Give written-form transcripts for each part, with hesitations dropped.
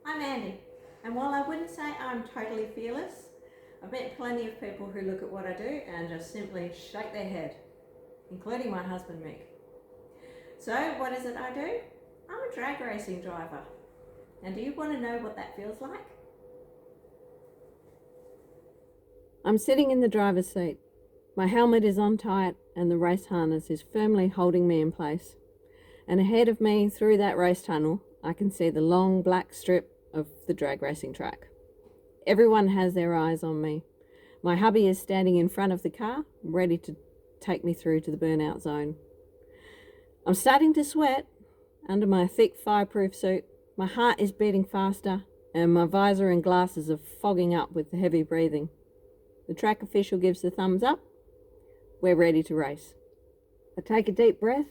I'm Andy, and while I wouldn't say I'm totally fearless, I've met plenty of people who look at what I do and just simply shake their head, including my husband Mick. So what is it I do? I'm a drag racing driver. And do you want to know what that feels like? I'm sitting in the driver's seat. My helmet is on tight and the race harness is firmly holding me in place. And ahead of me, through that race tunnel, I can see the long black strip of the drag racing track. Everyone has their eyes on me. My hubby is standing in front of the car, ready to take me through to the burnout zone. I'm starting to sweat under my thick fireproof suit. My heart is beating faster and my visor and glasses are fogging up with the heavy breathing. The track official gives the thumbs up. We're ready to race. I take a deep breath,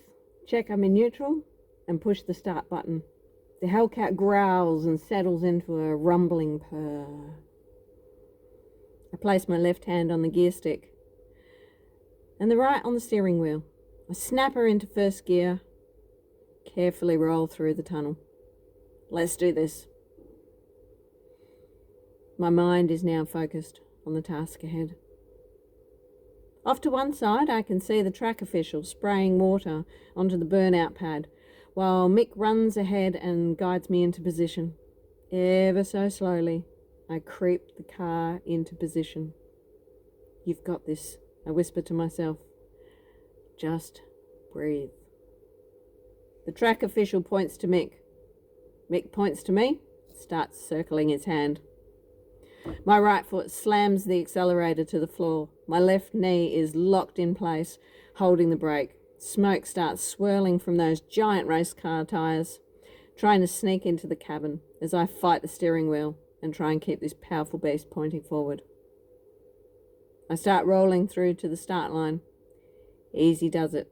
check I'm in neutral, and push the start button. The Hellcat growls and settles into a rumbling purr. I place my left hand on the gear stick and the right on the steering wheel. I snap her into first gear, carefully roll through the tunnel. Let's do this. My mind is now focused on the task ahead. Off to one side, I can see the track official spraying water onto the burnout pad, while Mick runs ahead and guides me into position. Ever so slowly, I creep the car into position. You've got this, I whisper to myself. Just breathe. The track official points to Mick. Mick points to me, starts circling his hand. My right foot slams the accelerator to the floor. My left knee is locked in place, holding the brake. Smoke starts swirling from those giant race car tyres, trying to sneak into the cabin as I fight the steering wheel and try and keep this powerful beast pointing forward. I start rolling through to the start line. Easy does it.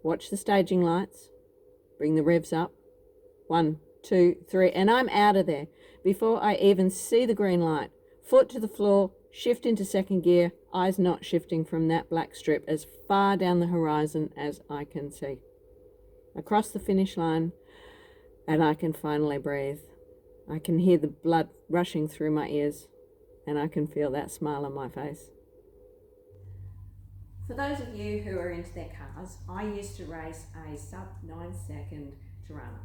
Watch the staging lights. Bring the revs up. 1, 2, 3, and I'm out of there before I even see the green light. Foot to the floor, shift into second gear, eyes not shifting from that black strip as far down the horizon as I can see. I cross the finish line and I can finally breathe. I can hear the blood rushing through my ears and I can feel that smile on my face. For those of you who are into their cars, I used to race a sub 9 second Tirana.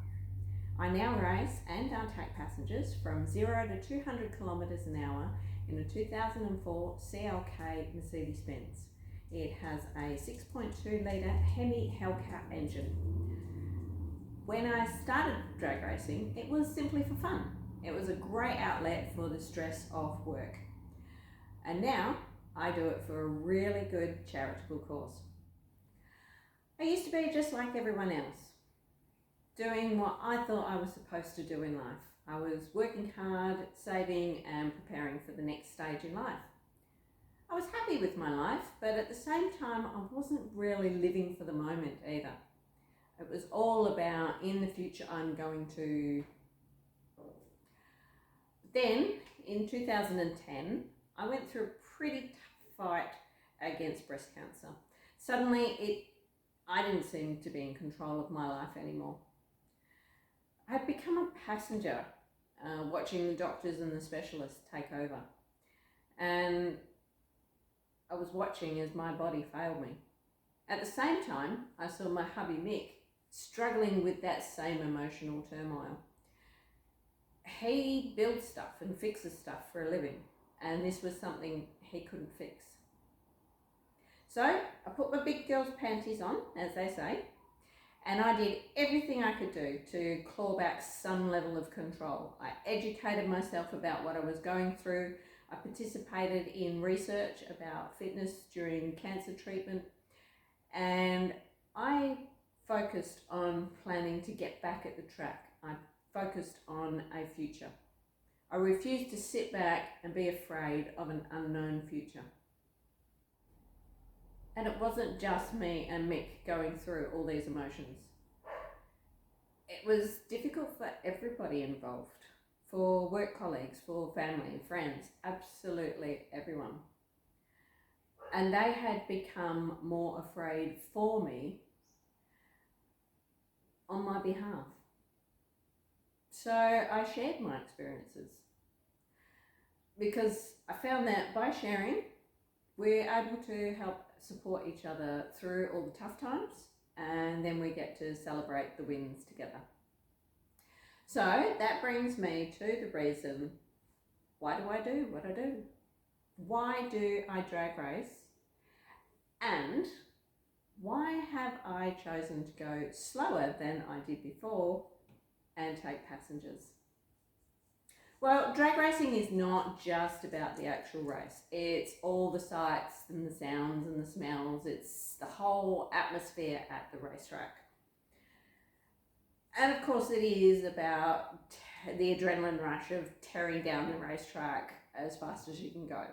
I now race and take passengers from 0 to 200 kilometres an hour in a 2004 CLK Mercedes-Benz. It has a 6.2 litre Hemi Hellcat engine. When I started drag racing, it was simply for fun. It was a great outlet for the stress of work. And now I do it for a really good charitable cause. I used to be just like everyone else, doing what I thought I was supposed to do in life. I was working hard, saving and preparing for the next stage in life. I was happy with my life, but at the same time I wasn't really living for the moment either. It was all about, in the future I'm going to... Then, in 2010, I went through a pretty tough fight against breast cancer. Suddenly, I didn't seem to be in control of my life anymore. I'd become a passenger, watching the doctors and the specialists take over. And I was watching as my body failed me. At the same time, I saw my hubby Mick struggling with that same emotional turmoil. He builds stuff and fixes stuff for a living, and this was something he couldn't fix. So I put my big girl's panties on, as they say, and I did everything I could do to claw back some level of control. I educated myself about what I was going through. I participated in research about fitness during cancer treatment, and I focused on planning to get back at the track. I focused on a future. I refused to sit back and be afraid of an unknown future. And it wasn't just me and Mick going through all these emotions. It was difficult for everybody involved, for work colleagues, for family, friends, absolutely everyone. And they had become more afraid for me on my behalf. So I shared my experiences because I found that by sharing, we're able to help support each other through all the tough times, and then we get to celebrate the wins together. So that brings me to the reason, why do I do what I do? Why do I drag race? And why have I chosen to go slower than I did before and take passengers? Well, drag racing is not just about the actual race. It's all the sights and the sounds and the smells. It's the whole atmosphere at the racetrack. And of course it is about the adrenaline rush of tearing down the racetrack as fast as you can go.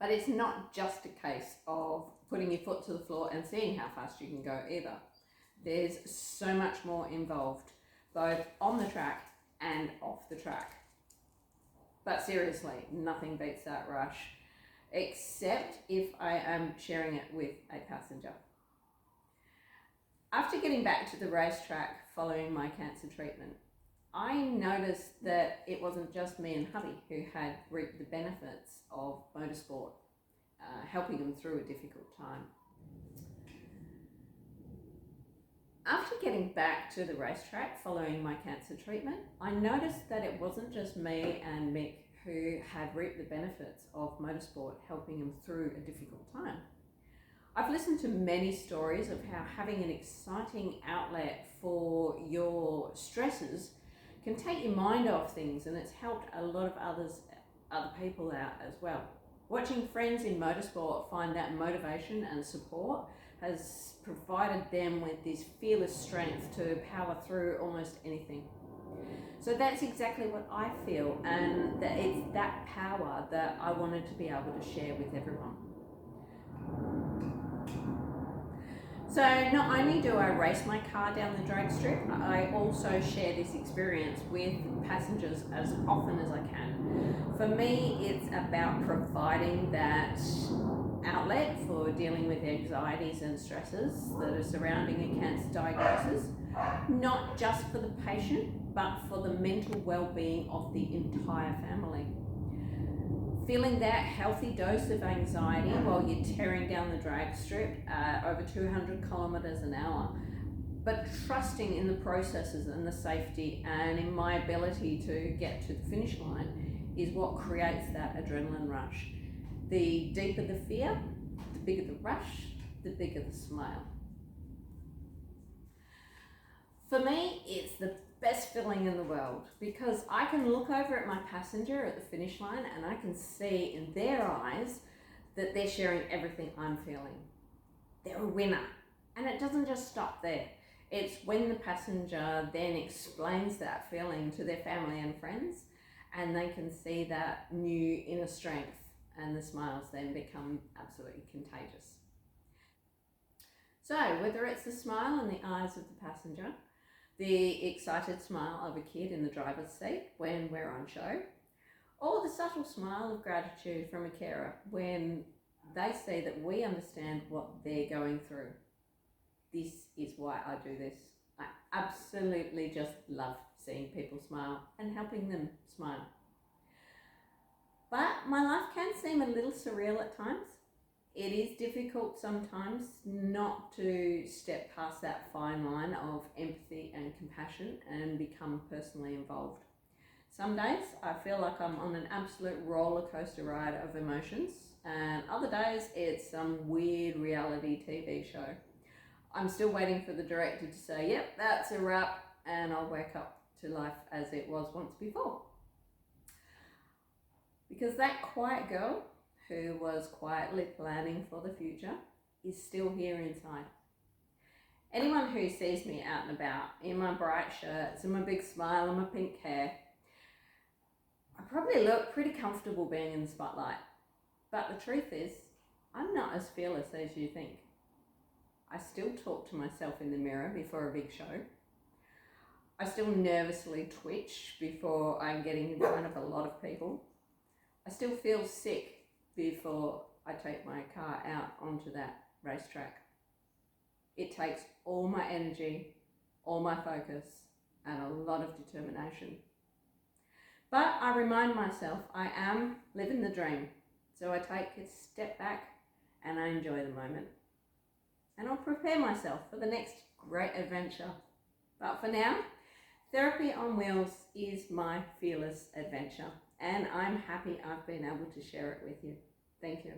But it's not just a case of putting your foot to the floor and seeing how fast you can go either. There's so much more involved, both on the track and off the track. But seriously, nothing beats that rush, except if I am sharing it with a passenger. After getting back to the racetrack following my cancer treatment, I noticed that it wasn't just me and hubby who had reaped the benefits of motorsport, helping them through a difficult time. After getting back to the racetrack following my cancer treatment, I noticed that it wasn't just me and Mick who had reaped the benefits of motorsport, helping them through a difficult time. I've listened to many stories of how having an exciting outlet for your stresses can take your mind off things, and it's helped a lot of other people out as well. Watching friends in motorsport find that motivation and support has provided them with this fearless strength to power through almost anything. So that's exactly what I feel, and that it's that power that I wanted to be able to share with everyone. So not only do I race my car down the drag strip, I also share this experience with passengers as often as I can. For me, it's about providing that outlet for dealing with the anxieties and stresses that are surrounding a cancer diagnosis, not just for the patient, but for the mental well-being of the entire family. Feeling that healthy dose of anxiety while you're tearing down the drag strip at over 200 kilometers an hour, but trusting in the processes and the safety and in my ability to get to the finish line is what creates that adrenaline rush. The deeper the fear, the bigger the rush, the bigger the smile. For me, it's the best feeling in the world because I can look over at my passenger at the finish line and I can see in their eyes that they're sharing everything I'm feeling. They're a winner. And it doesn't just stop there. It's when the passenger then explains that feeling to their family and friends, and they can see that new inner strength, and the smiles then become absolutely contagious. So whether it's the smile in the eyes of the passenger, the excited smile of a kid in the driver's seat when we're on show, or the subtle smile of gratitude from a carer when they see that we understand what they're going through. This is why I do this. I absolutely just love seeing people smile and helping them smile. But my life can seem a little surreal at times. It is difficult sometimes not to step past that fine line of empathy and compassion and become personally involved. Some days I feel like I'm on an absolute roller coaster ride of emotions, and other days it's some weird reality TV show. I'm still waiting for the director to say, yep, that's a wrap, and I'll wake up to life as it was once before. Because that quiet girl who was quietly planning for the future is still here inside. Anyone who sees me out and about in my bright shirts and my big smile and my pink hair, I probably look pretty comfortable being in the spotlight. But the truth is, I'm not as fearless as you think. I still talk to myself in the mirror before a big show. I still nervously twitch before I'm getting in front of a lot of people. I still feel sick before I take my car out onto that racetrack. It takes all my energy, all my focus, and a lot of determination. But I remind myself I am living the dream, so I take a step back and I enjoy the moment. And I'll prepare myself for the next great adventure. But for now, Therapy on Wheels is my fearless adventure, and I'm happy I've been able to share it with you. Thank you.